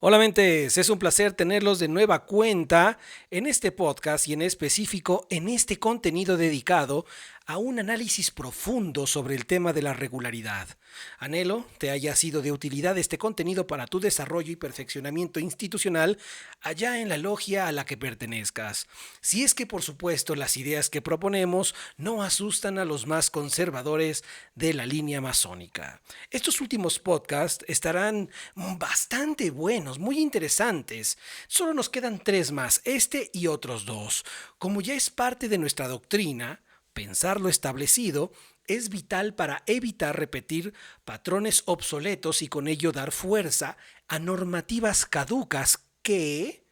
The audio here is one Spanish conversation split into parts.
Hola mentes, es un placer tenerlos de nueva cuenta en este podcast y en específico en este contenido dedicado a un análisis profundo sobre el tema de la regularidad. Anhelo te haya sido de utilidad este contenido para tu desarrollo y perfeccionamiento institucional allá en la logia a la que pertenezcas. Si es que por supuesto las ideas que proponemos no asustan a los más conservadores de la línea masónica. Estos últimos podcasts estarán bastante buenos, muy interesantes. Solo nos quedan 3 más, este y otros 2. Como ya es parte de nuestra doctrina, pensar lo establecido es vital para evitar repetir patrones obsoletos y con ello dar fuerza a normativas caducas que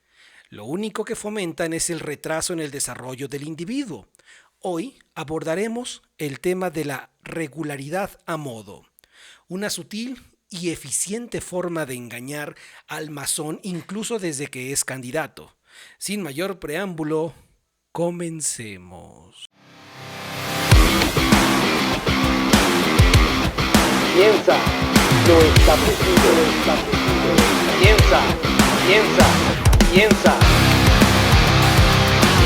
lo único que fomentan es el retraso en el desarrollo del individuo. Hoy abordaremos el tema de la regularidad a modo, una sutil y eficiente forma de engañar al masón incluso desde que es candidato. Sin mayor preámbulo, comencemos. Piensa, lo establecido, Piensa, piensa, piensa.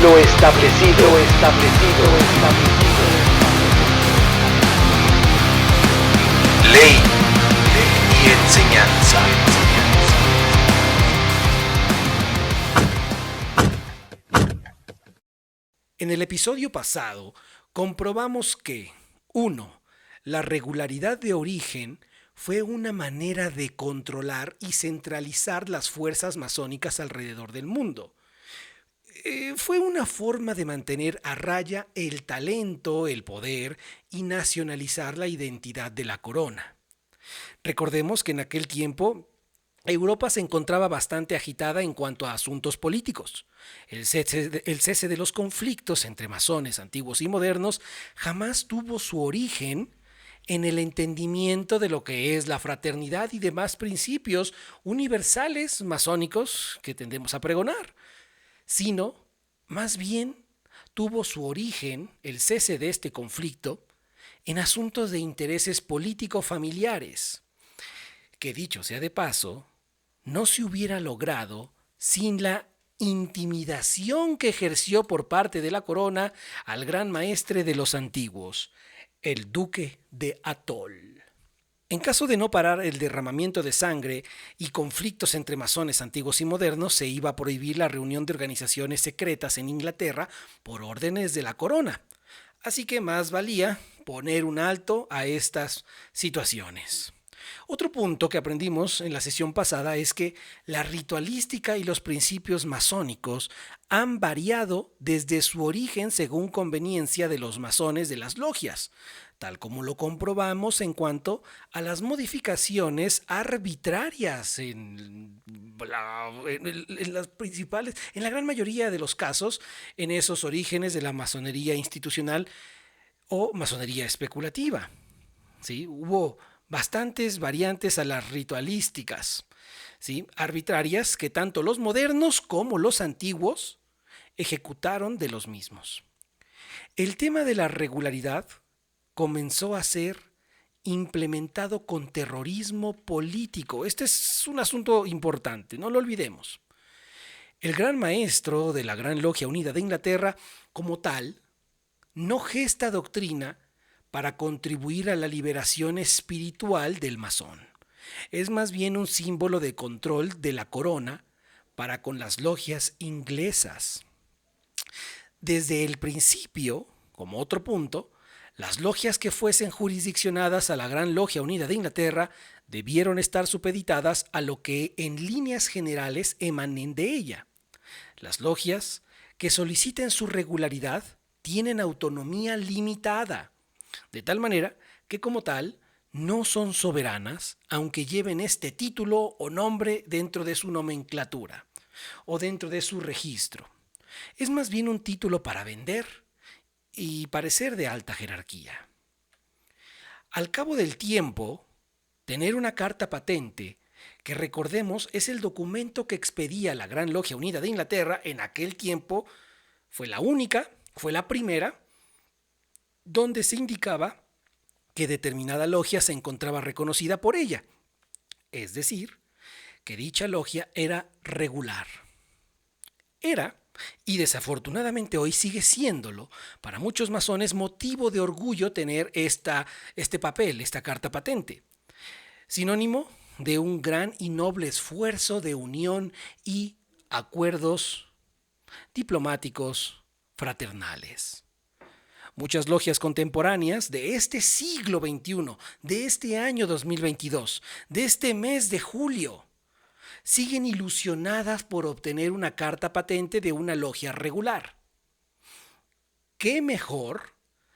Lo establecido, Ley y enseñanza. En el episodio pasado comprobamos que 1. La regularidad de origen fue una manera de controlar y centralizar las fuerzas masónicas alrededor del mundo. Fue una forma de mantener a raya el talento, el poder y nacionalizar la identidad de la corona. Recordemos que en aquel tiempo Europa se encontraba bastante agitada en cuanto a asuntos políticos. El cese de los conflictos entre masones antiguos y modernos jamás tuvo su origen en el entendimiento de lo que es la fraternidad y demás principios universales masónicos que tendemos a pregonar, sino más bien tuvo su origen, el cese de este conflicto, en asuntos de intereses político-familiares, que dicho sea de paso, no se hubiera logrado sin la intimidación que ejerció por parte de la corona al gran maestre de los antiguos, el duque de Atol. En caso de no parar el derramamiento de sangre y conflictos entre masones antiguos y modernos, se iba a prohibir la reunión de organizaciones secretas en Inglaterra por órdenes de la corona. Así que más valía poner un alto a estas situaciones. Otro punto que aprendimos en la sesión pasada es que la ritualística y los principios masónicos han variado desde su origen según conveniencia de los masones de las logias, tal como lo comprobamos en cuanto a las modificaciones arbitrarias en las principales, en la gran mayoría de los casos, en esos orígenes de la masonería institucional o masonería especulativa. ¿Sí? Hubo bastantes variantes a las ritualísticas, ¿sí? Arbitrarias que tanto los modernos como los antiguos ejecutaron de los mismos. El tema de la regularidad comenzó a ser implementado con terrorismo político. Este es un asunto importante, no lo olvidemos. El gran maestro de la Gran Logia Unida de Inglaterra, como tal, no gesta doctrina para contribuir a la liberación espiritual del masón. Es más bien un símbolo de control de la corona para con las logias inglesas. Desde el principio, como otro punto, las logias que fuesen jurisdiccionadas a la Gran Logia Unida de Inglaterra debieron estar supeditadas a lo que en líneas generales emanen de ella. Las logias que soliciten su regularidad tienen autonomía limitada, de tal manera que como tal no son soberanas, aunque lleven este título o nombre dentro de su nomenclatura o dentro de su registro. Es más bien un título para vender y parecer de alta jerarquía. Al cabo del tiempo, tener una carta patente, que recordemos es el documento que expedía la Gran Logia Unida de Inglaterra en aquel tiempo, fue la única, fue la primera, donde se indicaba que determinada logia se encontraba reconocida por ella. Es decir, que dicha logia era regular. Era, y desafortunadamente hoy sigue siéndolo, para muchos masones motivo de orgullo tener este papel, esta carta patente, sinónimo de un gran y noble esfuerzo de unión y acuerdos diplomáticos fraternales. Muchas logias contemporáneas de este siglo XXI, de este año 2022, de este mes de julio, siguen ilusionadas por obtener una carta patente de una logia regular. ¿Qué mejor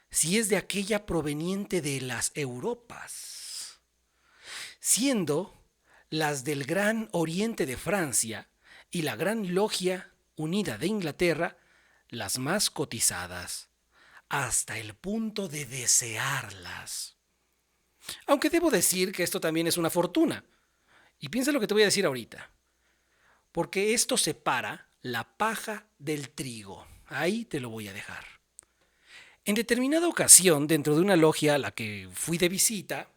si es de aquella proveniente de las Europas? Siendo las del Gran Oriente de Francia y la Gran Logia Unida de Inglaterra las más cotizadas, hasta el punto de desearlas. Aunque debo decir que esto también es una fortuna. Y piensa lo que te voy a decir ahorita. Porque esto separa la paja del trigo. Ahí te lo voy a dejar. En determinada ocasión, dentro de una logia a la que fui de visita,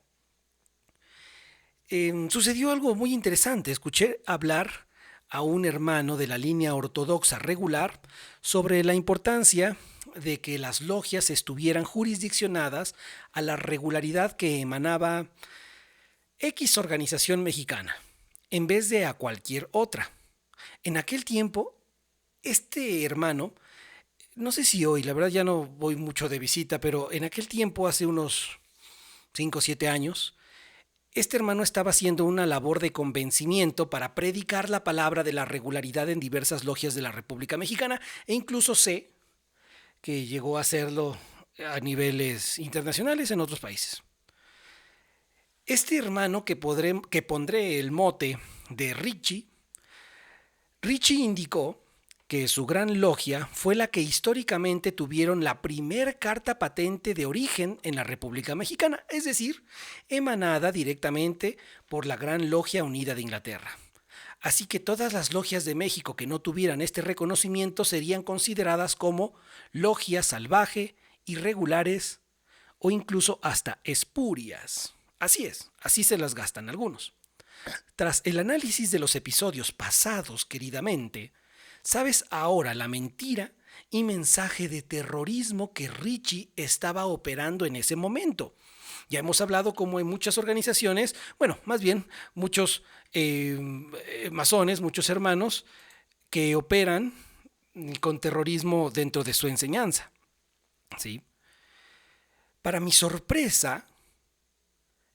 sucedió algo muy interesante. Escuché hablar a un hermano de la línea ortodoxa regular sobre la importancia de que las logias estuvieran jurisdiccionadas a la regularidad que emanaba X organización mexicana, en vez de a cualquier otra. En aquel tiempo, este hermano, no sé si hoy, la verdad ya no voy mucho de visita, pero en aquel tiempo, hace unos 5 o 7 años, este hermano estaba haciendo una labor de convencimiento para predicar la palabra de la regularidad en diversas logias de la República Mexicana, e incluso sé que llegó a hacerlo a niveles internacionales en otros países. Este hermano que pondré el mote de Richie indicó que su gran logia fue la que históricamente tuvieron la primer carta patente de origen en la República Mexicana, es decir, emanada directamente por la Gran Logia Unida de Inglaterra. Así que todas las logias de México que no tuvieran este reconocimiento serían consideradas como logias salvaje, irregulares o incluso hasta espurias. Así es, así se las gastan algunos. Tras el análisis de los episodios pasados, queridamente, sabes ahora la mentira y mensaje de terrorismo que Richie estaba operando en ese momento. Ya hemos hablado cómo hay muchas organizaciones, bueno, más bien muchos masones, muchos hermanos que operan con terrorismo dentro de su enseñanza. ¿Sí? Para mi sorpresa,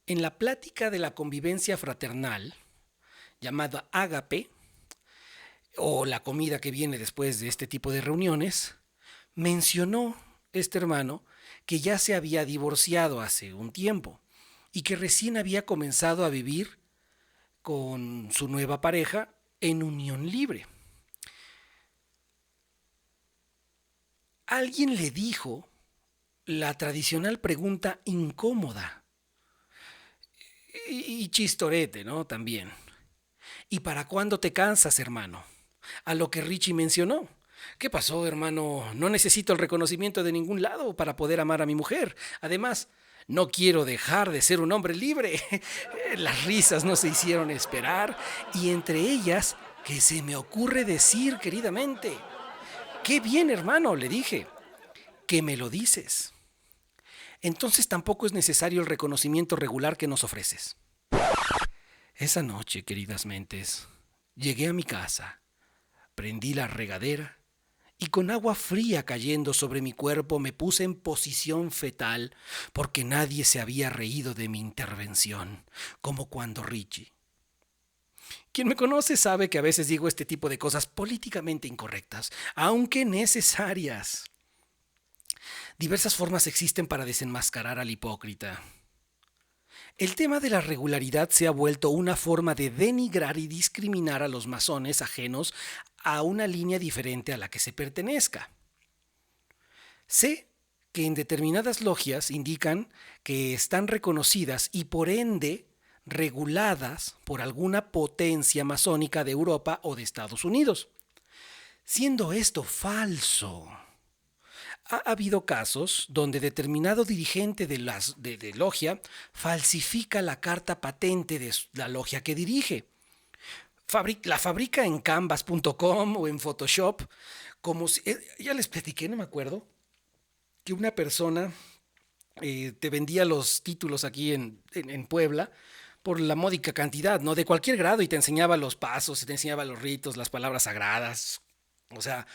en la plática de la convivencia fraternal, llamada Ágape, o la comida que viene después de este tipo de reuniones, mencionó este hermano que ya se había divorciado hace un tiempo y que recién había comenzado a vivir con su nueva pareja en unión libre. Alguien le dijo la tradicional pregunta incómoda y chistorete, ¿no? También. ¿Y para cuándo te cansas, hermano? A lo que Richie mencionó. ¿Qué pasó, hermano? No necesito el reconocimiento de ningún lado para poder amar a mi mujer. Además, no quiero dejar de ser un hombre libre. Las risas no se hicieron esperar, y entre ellas, ¿qué se me ocurre decir, queridamente? ¡Qué bien, hermano!, le dije. ¿Que me lo dices? Entonces tampoco es necesario el reconocimiento regular que nos ofreces. Esa noche, queridas mentes, llegué a mi casa, prendí la regadera y con agua fría cayendo sobre mi cuerpo me puse en posición fetal porque nadie se había reído de mi intervención, como cuando Richie. Quien me conoce sabe que a veces digo este tipo de cosas políticamente incorrectas, aunque necesarias. Diversas formas existen para desenmascarar al hipócrita. El tema de la regularidad se ha vuelto una forma de denigrar y discriminar a los masones ajenos a una línea diferente a la que se pertenezca. Sé que en determinadas logias indican que están reconocidas y por ende reguladas por alguna potencia masónica de Europa o de Estados Unidos. Siendo esto falso. Ha habido casos donde determinado dirigente de logia falsifica la carta patente de la logia que dirige. la fabrica en canvas.com o en Photoshop, como si, ya les platiqué, no me acuerdo, que una persona te vendía los títulos aquí en Puebla por la módica cantidad, ¿no? De cualquier grado, y te enseñaba los pasos, y te enseñaba los ritos, las palabras sagradas. O sea,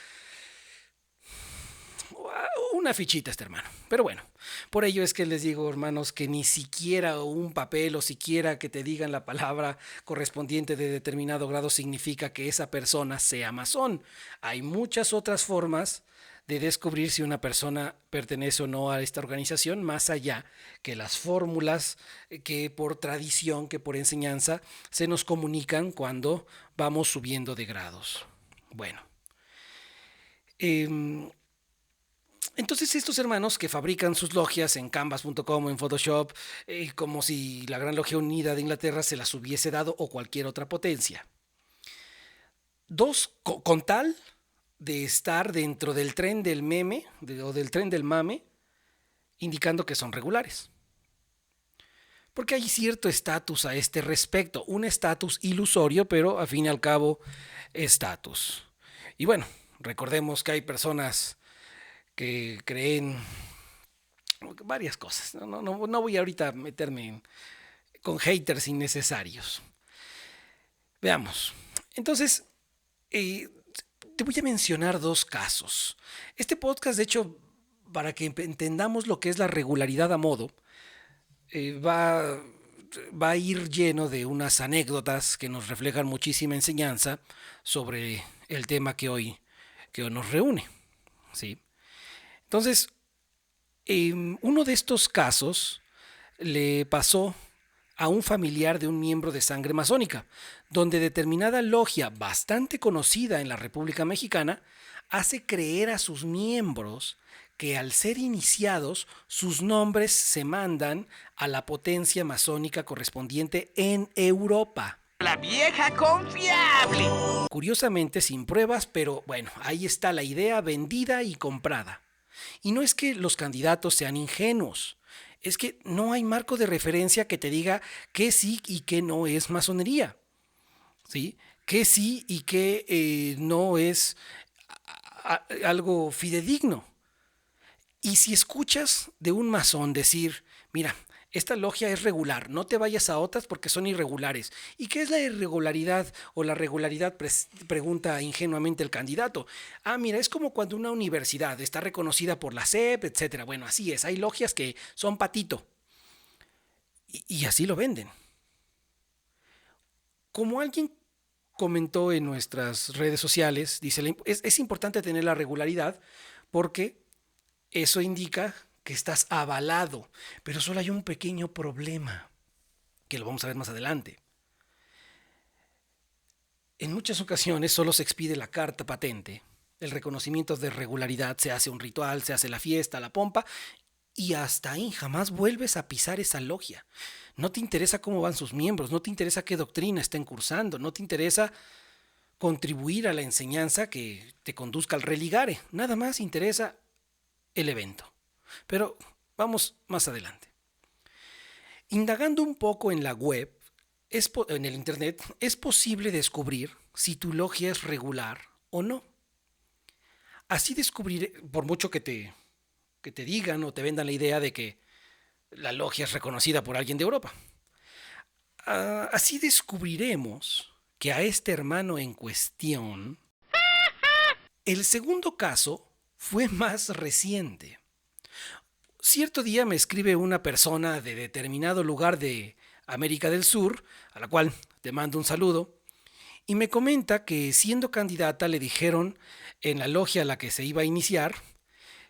una fichita este hermano. Pero bueno, por ello es que les digo, hermanos, que ni siquiera un papel o siquiera que te digan la palabra correspondiente de determinado grado significa que esa persona sea masón. Hay muchas otras formas de descubrir si una persona pertenece o no a esta organización, más allá que las fórmulas que por tradición, que por enseñanza, se nos comunican cuando vamos subiendo de grados. Bueno. Entonces estos hermanos que fabrican sus logias en canvas.com o en Photoshop, como si la Gran Logia Unida de Inglaterra se las hubiese dado o cualquier otra potencia. Con tal de estar dentro del tren del meme o del tren del mame, indicando que son regulares. Porque hay cierto estatus a este respecto, un estatus ilusorio, pero a fin y al cabo estatus. Y bueno, recordemos que hay personas que creen varias cosas. No voy ahorita a meterme con haters innecesarios. Veamos. Entonces, te voy a mencionar dos casos. Este podcast, de hecho, para que entendamos lo que es la regularidad a modo, va a ir lleno de unas anécdotas que nos reflejan muchísima enseñanza sobre el tema que hoy nos reúne. ¿Sí? Entonces, uno de estos casos le pasó a un familiar de un miembro de sangre masónica, donde determinada logia bastante conocida en la República Mexicana hace creer a sus miembros que al ser iniciados sus nombres se mandan a la potencia masónica correspondiente en Europa. La vieja confiable. Curiosamente sin pruebas, pero bueno, ahí está la idea vendida y comprada. Y no es que los candidatos sean ingenuos, es que no hay marco de referencia que te diga qué sí y qué no es masonería, ¿sí? Qué sí y qué no es algo fidedigno. Y si escuchas de un masón decir, mira, esta logia es regular, no te vayas a otras porque son irregulares. ¿Y qué es la irregularidad o la regularidad? Pregunta ingenuamente el candidato. Mira, es como cuando una universidad está reconocida por la SEP, etcétera. Bueno, así es, hay logias que son patito. Y así lo venden. Como alguien comentó en nuestras redes sociales, dice, es importante tener la regularidad porque eso indica que estás avalado, pero solo hay un pequeño problema, que lo vamos a ver más adelante. En muchas ocasiones solo se expide la carta patente, el reconocimiento de regularidad, se hace un ritual, se hace la fiesta, la pompa, y hasta ahí jamás vuelves a pisar esa logia. No te interesa cómo van sus miembros, no te interesa qué doctrina estén cursando, no te interesa contribuir a la enseñanza que te conduzca al religare, nada más interesa el evento. Pero vamos más adelante. Indagando un poco en la web, en el internet, es posible descubrir si tu logia es regular o no. Así descubrir, por mucho que te digan o te vendan la idea de que la logia es reconocida por alguien de Europa. Así descubriremos que a este hermano en cuestión, el segundo caso fue más reciente. Cierto día me escribe una persona de determinado lugar de América del Sur, a la cual te mando un saludo, y me comenta que siendo candidata le dijeron en la logia a la que se iba a iniciar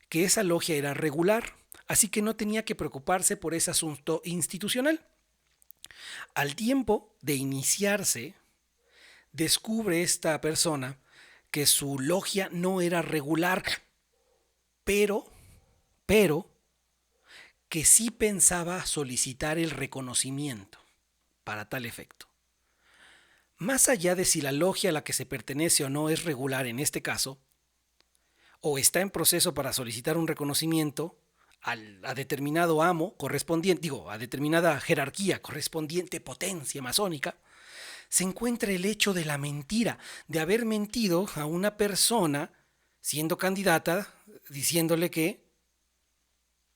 que esa logia era regular, así que no tenía que preocuparse por ese asunto institucional. Al tiempo de iniciarse, descubre esta persona que su logia no era regular, pero que sí pensaba solicitar el reconocimiento para tal efecto. Más allá de si la logia a la que se pertenece o no es regular en este caso, o está en proceso para solicitar un reconocimiento a determinado amo correspondiente, a determinada jerarquía correspondiente potencia masónica, se encuentra el hecho de la mentira, de haber mentido a una persona siendo candidata, diciéndole que,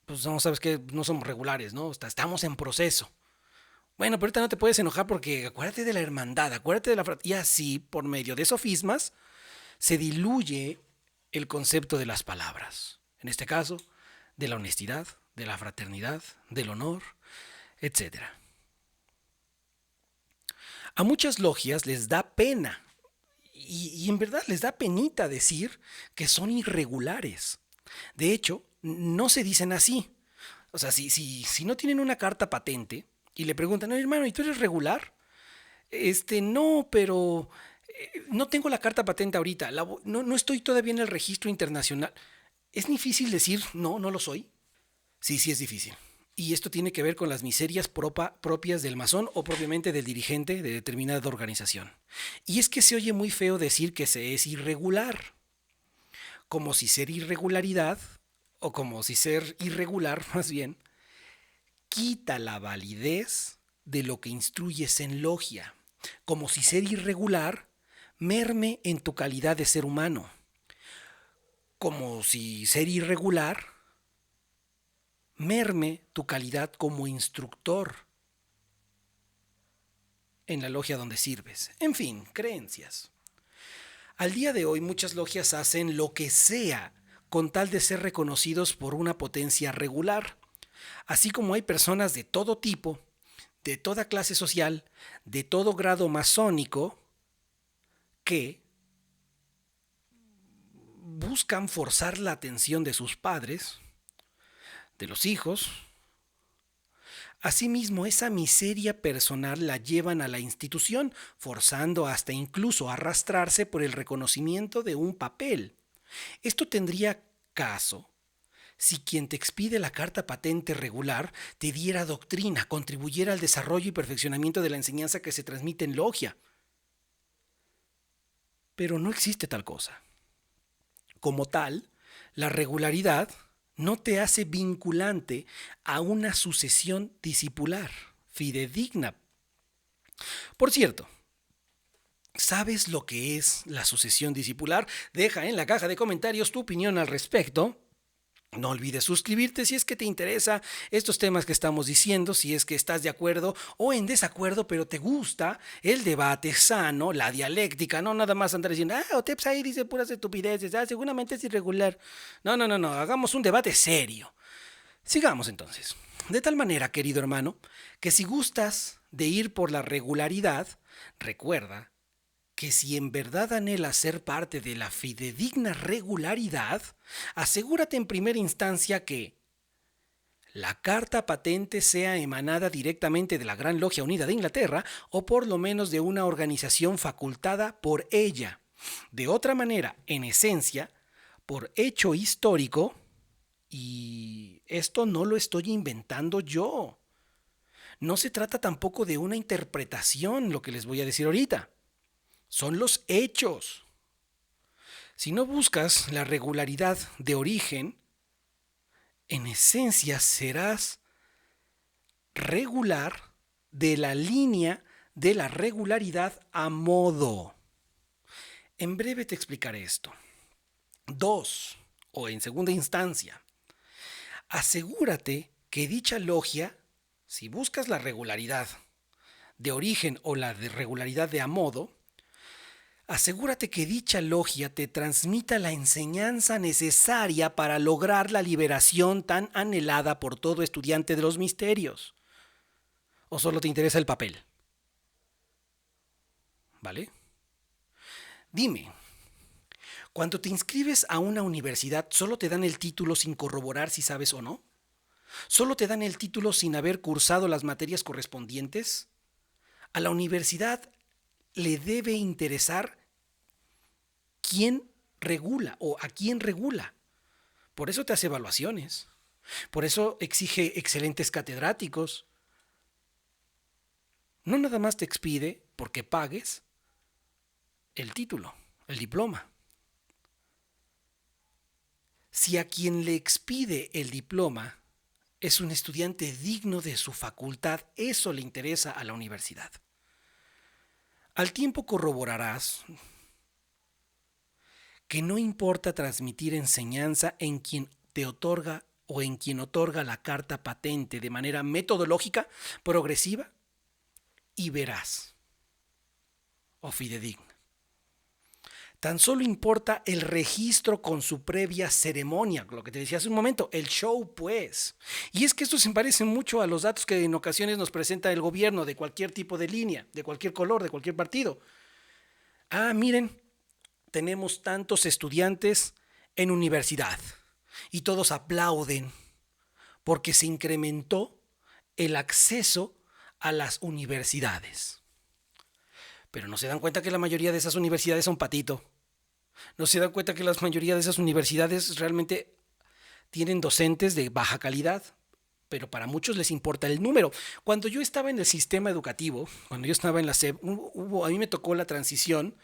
pues no, sabes que no somos regulares, ¿no? Estamos en proceso. Bueno, pero ahorita no te puedes enojar porque acuérdate de la hermandad, acuérdate de la... Y así, por medio de sofismas, se diluye el concepto de las palabras. En este caso, de la honestidad, de la fraternidad, del honor, etcétera. A muchas logias les da pena, y en verdad les da penita decir que son irregulares. De hecho, no se dicen así. O sea, si no tienen una carta patente y le preguntan, no, hermano, ¿y tú eres regular? No, pero no tengo la carta patente ahorita. No estoy todavía en el registro internacional. ¿Es difícil decir, no, no lo soy? Sí, sí es difícil. Y esto tiene que ver con las miserias propias del masón o propiamente del dirigente de determinada organización. Y es que se oye muy feo decir que se es irregular. Como si ser irregularidad, o como si ser irregular más bien, quita la validez de lo que instruyes en logia. Como si ser irregular merme en tu calidad de ser humano. Como si ser irregular merme tu calidad como instructor en la logia donde sirves. En fin, creencias. Al día de hoy muchas logias hacen lo que sea con tal de ser reconocidos por una potencia regular, así como hay personas de todo tipo, de toda clase social, de todo grado masónico, que buscan forzar la atención de sus padres, de los hijos. Asimismo, esa miseria personal la llevan a la institución, forzando hasta incluso a arrastrarse por el reconocimiento de un papel. Esto tendría caso si quien te expide la carta patente regular te diera doctrina, contribuyera al desarrollo y perfeccionamiento de la enseñanza que se transmite en logia. Pero no existe tal cosa. Como tal, la regularidad no te hace vinculante a una sucesión discipular, fidedigna. Por cierto, ¿sabes lo que es la sucesión discipular? Deja en la caja de comentarios tu opinión al respecto. No olvides suscribirte si es que te interesa estos temas que estamos diciendo, si es que estás de acuerdo o en desacuerdo, pero te gusta el debate sano, la dialéctica, no nada más andar diciendo, Oteps ahí dice puras estupideces, seguramente es irregular. No, hagamos un debate serio. Sigamos entonces. De tal manera, querido hermano, que si gustas de ir por la regularidad, recuerda que si en verdad anhelas ser parte de la fidedigna regularidad, asegúrate en primera instancia que la carta patente sea emanada directamente de la Gran Logia Unida de Inglaterra o por lo menos de una organización facultada por ella. De otra manera, en esencia, por hecho histórico, y esto no lo estoy inventando yo, no se trata tampoco de una interpretación lo que les voy a decir ahorita. Son los hechos. Si no buscas la regularidad de origen, en esencia serás regular de la línea de la regularidad a modo. En breve te explicaré esto. 2, o en segunda instancia, asegúrate que dicha logia, si buscas la regularidad de origen o la de regularidad de a modo, asegúrate que dicha logia te transmita la enseñanza necesaria para lograr la liberación tan anhelada por todo estudiante de los misterios. ¿O solo te interesa el papel? ¿Vale? Dime, cuando te inscribes a una universidad, ¿solo te dan el título sin corroborar si sabes o no? ¿Solo te dan el título sin haber cursado las materias correspondientes? A la universidad le debe interesar quién regula o a quién regula. Por eso te hace evaluaciones. Por eso exige excelentes catedráticos. No nada más te expide porque pagues el título, el diploma. Si a quien le expide el diploma es un estudiante digno de su facultad, eso le interesa a la universidad. Al tiempo corroborarás que no importa transmitir enseñanza en quien te otorga o en quien otorga la carta patente de manera metodológica, progresiva y veraz o fidedigna. Tan solo importa el registro con su previa ceremonia, lo que te decía hace un momento, el show pues. Y es que esto se parece mucho a los datos que en ocasiones nos presenta el gobierno de cualquier tipo de línea, de cualquier color, de cualquier partido. Miren, tenemos tantos estudiantes en universidad y todos aplauden porque se incrementó el acceso a las universidades. Pero no se dan cuenta que la mayoría de esas universidades son patito. No se dan cuenta que la mayoría de esas universidades realmente tienen docentes de baja calidad, pero para muchos les importa el número. Cuando yo estaba en el sistema educativo, cuando yo estaba en la SEP, a mí me tocó la transición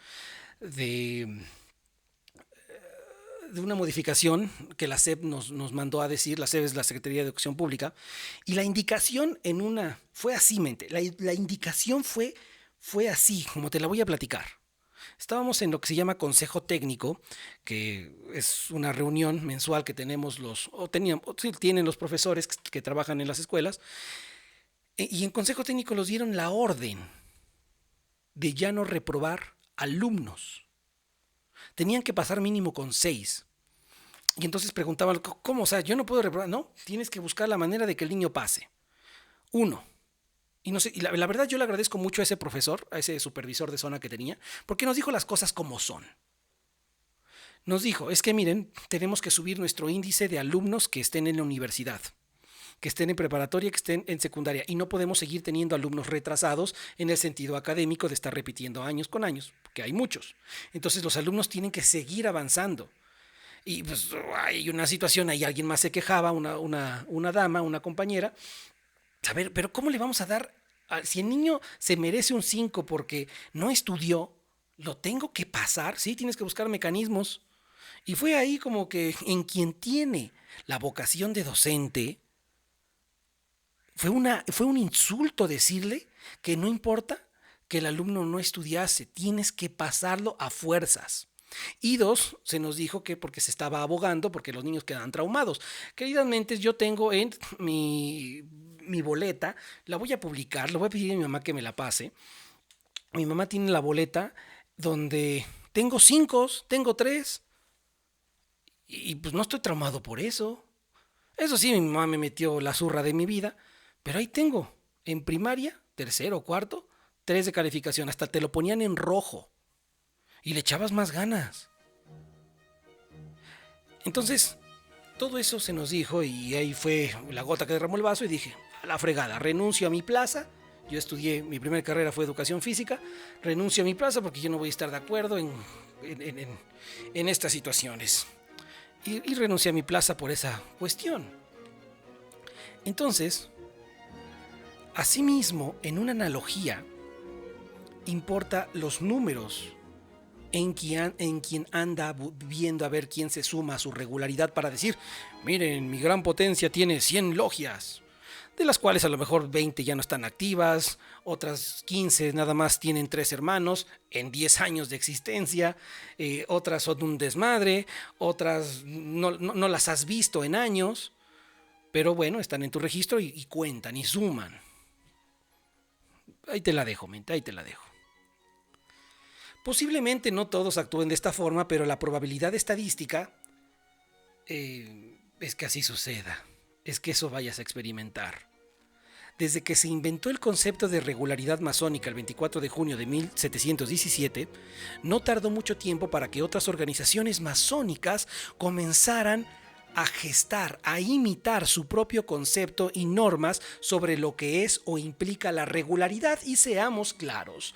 de una modificación que la SEP nos mandó a decir. La SEP es la Secretaría de Educación Pública, y la indicación fue así, la indicación fue así, como te la voy a platicar. Estábamos en lo que se llama Consejo Técnico, que es una reunión mensual que tenemos tienen los profesores que trabajan en las escuelas, y en Consejo Técnico nos dieron la orden de ya no reprobar alumnos. Tenían que pasar mínimo con 6. Y entonces preguntaban, ¿cómo? O sea, yo no puedo reprobar. No, tienes que buscar la manera de que el niño pase. 1. Y no sé, y la verdad yo le agradezco mucho a ese profesor, a ese supervisor de zona que tenía, porque nos dijo las cosas como son. Nos dijo, es que miren, tenemos que subir nuestro índice de alumnos que estén en la universidad, que estén en preparatoria, que estén en secundaria, y no podemos seguir teniendo alumnos retrasados en el sentido académico de estar repitiendo años con años, porque hay muchos. Entonces los alumnos tienen que seguir avanzando. Y pues hay una situación, ahí alguien más se quejaba, una dama, una compañera. A ver, pero ¿cómo le vamos a dar? Si el niño se merece un 5 porque no estudió, ¿lo tengo que pasar? Sí, tienes que buscar mecanismos. Y fue ahí como que en quien tiene la vocación de docente, fue un insulto decirle que no importa que el alumno no estudiase, tienes que pasarlo a fuerzas. Y 2, se nos dijo que porque se estaba abogando, porque los niños quedan traumados. Queridas mentes, yo tengo en mi boleta, la voy a publicar, le voy a pedir a mi mamá que me la pase. Mi mamá tiene la boleta donde tengo 5, tengo 3, y pues no estoy traumado por eso. Eso sí, mi mamá me metió la zurra de mi vida, pero ahí tengo, en primaria, 3º o 4º, 3 de calificación, hasta te lo ponían en rojo y le echabas más ganas. Entonces, todo eso se nos dijo y ahí fue la gota que derramó el vaso, y dije, a la fregada, renuncio a mi plaza. Yo estudié, mi primera carrera fue educación física, renuncio a mi plaza porque yo no voy a estar de acuerdo en estas situaciones. Y renuncié a mi plaza por esa cuestión. Entonces, asimismo, en una analogía, importa los números en quien anda viendo a ver quién se suma a su regularidad para decir, miren, mi gran potencia tiene 100 logias, de las cuales a lo mejor 20 ya no están activas, otras 15 nada más tienen 3 hermanos en 10 años de existencia, otras son un desmadre, otras no las has visto en años, pero bueno, están en tu registro y cuentan y suman. Ahí te la dejo, mente, ahí te la dejo. Posiblemente no todos actúen de esta forma, pero la probabilidad estadística es que así suceda, es que eso vayas a experimentar. Desde que se inventó el concepto de regularidad masónica el 24 de junio de 1717, no tardó mucho tiempo para que otras organizaciones masónicas comenzaran a gestar, a imitar su propio concepto y normas sobre lo que es o implica la regularidad. Y seamos claros,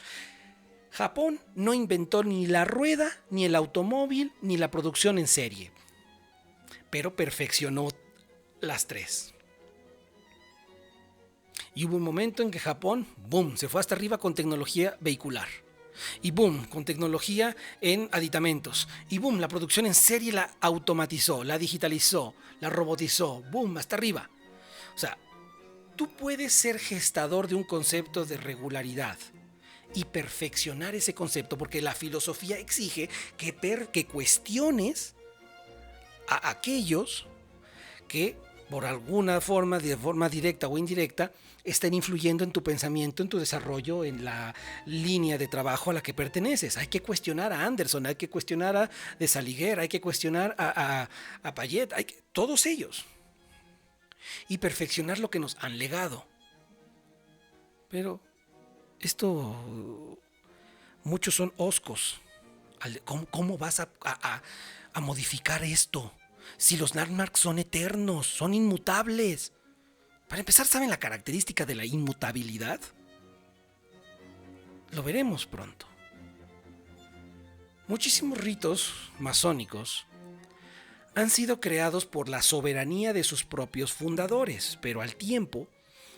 Japón no inventó ni la rueda, ni el automóvil, ni la producción en serie, pero perfeccionó las 3. Y hubo un momento en que Japón, boom, se fue hasta arriba con tecnología vehicular. Y boom, con tecnología en aditamentos. Y boom, la producción en serie la automatizó, la digitalizó, la robotizó. Boom, hasta arriba. O sea, tú puedes ser gestador de un concepto de regularidad y perfeccionar ese concepto, porque la filosofía exige que cuestiones a aquellos que por alguna forma, de forma directa o indirecta, estén influyendo en tu pensamiento, en tu desarrollo, en la línea de trabajo a la que perteneces. Hay que cuestionar a Anderson, hay que cuestionar a de Saliguer, hay que cuestionar a Payet, todos ellos. Y perfeccionar lo que nos han legado. Pero esto, muchos son hoscos. ¿Cómo vas a modificar esto? Si los landmarks son eternos, son inmutables. Para empezar, ¿saben la característica de la inmutabilidad? Lo veremos pronto. Muchísimos ritos masónicos han sido creados por la soberanía de sus propios fundadores, pero al tiempo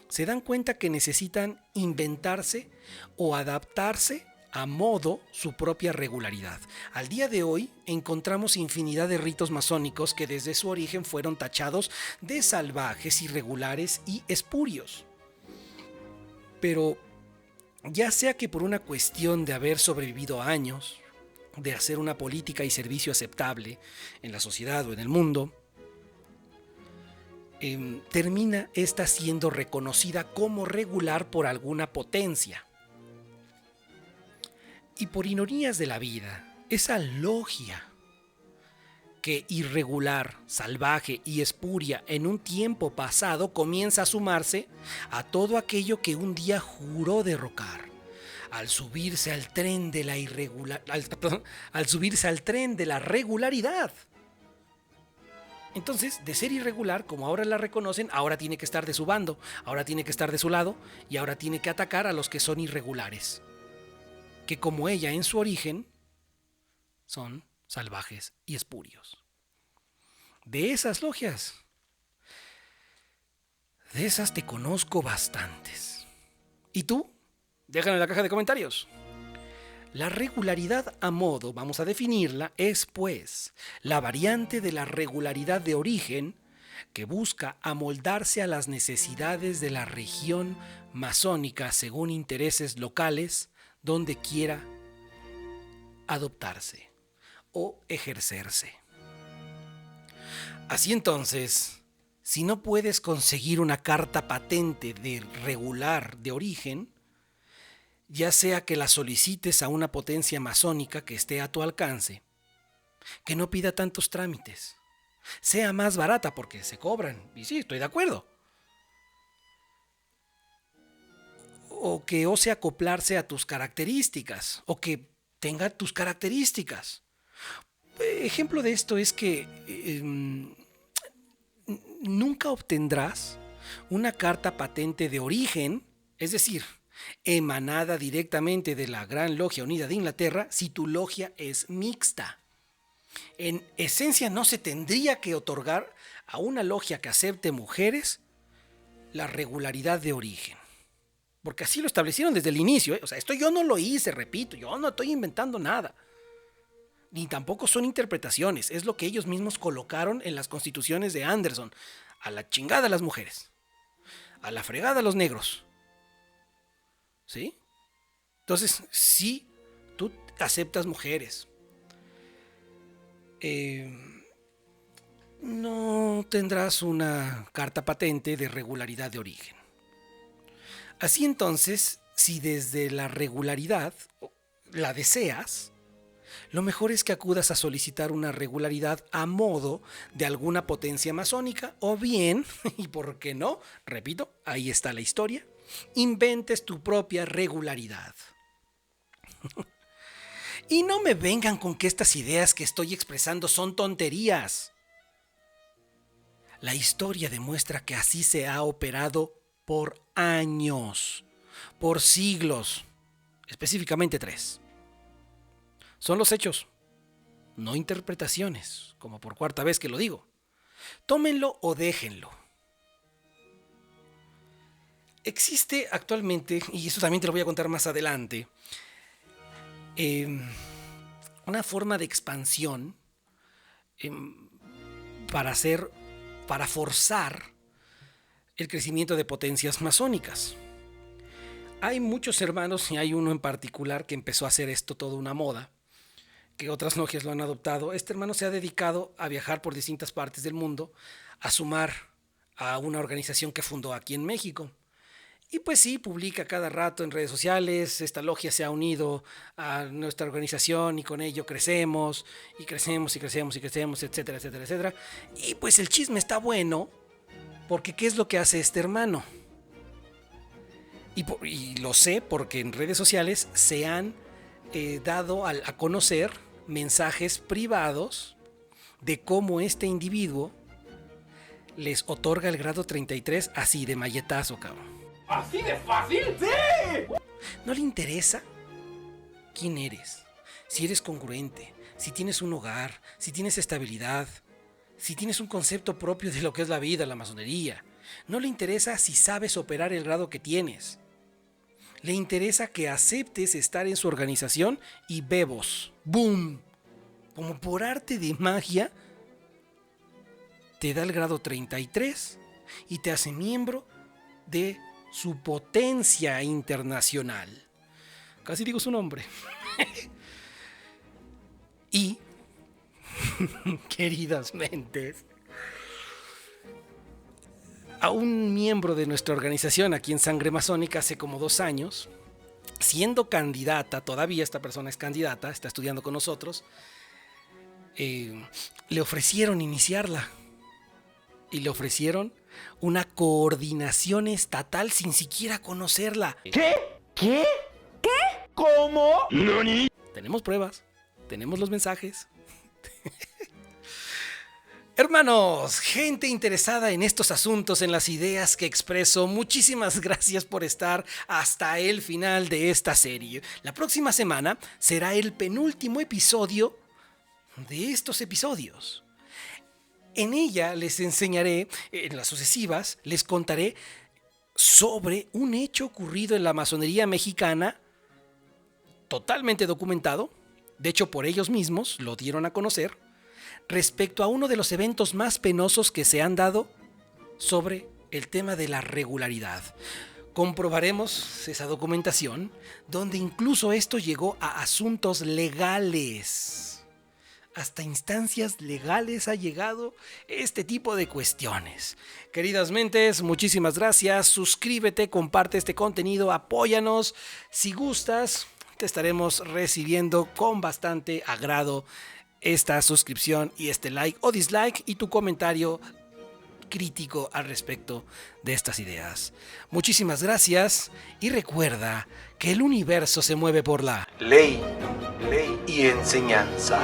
se dan cuenta que necesitan inventarse o adaptarse a modo su propia regularidad. Al día de hoy encontramos infinidad de ritos masónicos que desde su origen fueron tachados de salvajes, irregulares y espurios. Pero ya sea que por una cuestión de haber sobrevivido años, de hacer una política y servicio aceptable en la sociedad o en el mundo, termina esta siendo reconocida como regular por alguna potencia. Y por ironías de la vida, esa logia que irregular, salvaje y espuria en un tiempo pasado comienza a sumarse a todo aquello que un día juró derrocar. Al subirse al tren de la regularidad. Entonces, de ser irregular, como ahora la reconocen, ahora tiene que estar de su bando, ahora tiene que estar de su lado y ahora tiene que atacar a los que son irregulares, que como ella en su origen son salvajes y espurios. De esas logias, de esas te conozco bastantes. ¿Y tú? Déjalo en la caja de comentarios. La regularidad a modo, vamos a definirla, es pues la variante de la regularidad de origen que busca amoldarse a las necesidades de la región masónica según intereses locales donde quiera adoptarse o ejercerse. Así entonces, si no puedes conseguir una carta patente de regular de origen, ya sea que la solicites a una potencia masónica que esté a tu alcance, que no pida tantos trámites, sea más barata porque se cobran, y sí, estoy de acuerdo, o que ose acoplarse a tus características, o que tenga tus características. Ejemplo de esto es que nunca obtendrás una carta patente de origen, es decir, emanada directamente de la Gran Logia Unida de Inglaterra, si tu logia es mixta. En esencia, no se tendría que otorgar a una logia que acepte mujeres la regularidad de origen, porque así lo establecieron desde el inicio, ¿eh? O sea, esto yo no lo hice, repito, yo no estoy inventando nada, ni tampoco son interpretaciones, es lo que ellos mismos colocaron en las constituciones de Anderson. A la chingada a las mujeres, a la fregada a los negros, ¿sí? Entonces, si tú aceptas mujeres, no tendrás una carta patente de regularidad de origen. Así entonces, si desde la regularidad la deseas, lo mejor es que acudas a solicitar una regularidad a modo de alguna potencia masónica, o bien, y por qué no, repito, ahí está la historia, inventes tu propia regularidad. Y no me vengan con que estas ideas que estoy expresando son tonterías. La historia demuestra que así se ha operado por años, por siglos, específicamente 3. Son los hechos, no interpretaciones, como por cuarta vez que lo digo. Tómenlo o déjenlo. Existe actualmente, y eso también te lo voy a contar más adelante, una forma de expansión para forzar el crecimiento de potencias masónicas. Hay muchos hermanos y hay uno en particular que empezó a hacer esto toda una moda, que otras logias lo han adoptado. Este hermano se ha dedicado a viajar por distintas partes del mundo, a sumar a una organización que fundó aquí en México. Y pues sí, publica cada rato en redes sociales, esta logia se ha unido a nuestra organización y con ello crecemos, y crecemos, y crecemos, y crecemos, etcétera, etcétera, etcétera. Y pues el chisme está bueno, porque ¿qué es lo que hace este hermano? Y lo sé porque en redes sociales se han dado a conocer mensajes privados de cómo este individuo les otorga el grado 33 así de malletazo, cabrón. ¿Así de fácil? ¡Sí! ¿No le interesa quién eres? Si eres congruente, si tienes un hogar, si tienes estabilidad, si tienes un concepto propio de lo que es la vida, la masonería. No le interesa si sabes operar el grado que tienes. Le interesa que aceptes estar en su organización y bebos. ¡Boom! Como por arte de magia, te da el grado 33 y te hace miembro de su potencia internacional. Casi digo su nombre. Y, queridas mentes, a un miembro de nuestra organización aquí en Sangre Masónica hace como 2 años, siendo candidata, todavía esta persona es candidata, está estudiando con nosotros, le ofrecieron iniciarla y le ofrecieron una coordinación estatal sin siquiera conocerla. ¿Qué? ¿Qué? ¿Qué? ¿Cómo? ¿Nani? Tenemos pruebas, tenemos los mensajes. Hermanos, gente interesada en estos asuntos, en las ideas que expreso, muchísimas gracias por estar hasta el final de esta serie. La próxima semana será el penúltimo episodio de estos episodios. En ella les enseñaré, en las sucesivas, les contaré sobre un hecho ocurrido en la masonería mexicana, totalmente documentado, de hecho por ellos mismos lo dieron a conocer, respecto a uno de los eventos más penosos que se han dado sobre el tema de la regularidad. Comprobaremos esa documentación, donde incluso esto llegó a asuntos legales. Hasta instancias legales ha llegado este tipo de cuestiones. Queridas mentes, muchísimas gracias. Suscríbete, comparte este contenido, apóyanos. Si gustas, te estaremos recibiendo con bastante agrado esta suscripción y este like o dislike y tu comentario crítico al respecto de estas ideas. Muchísimas gracias y recuerda que el universo se mueve por la ley y enseñanza.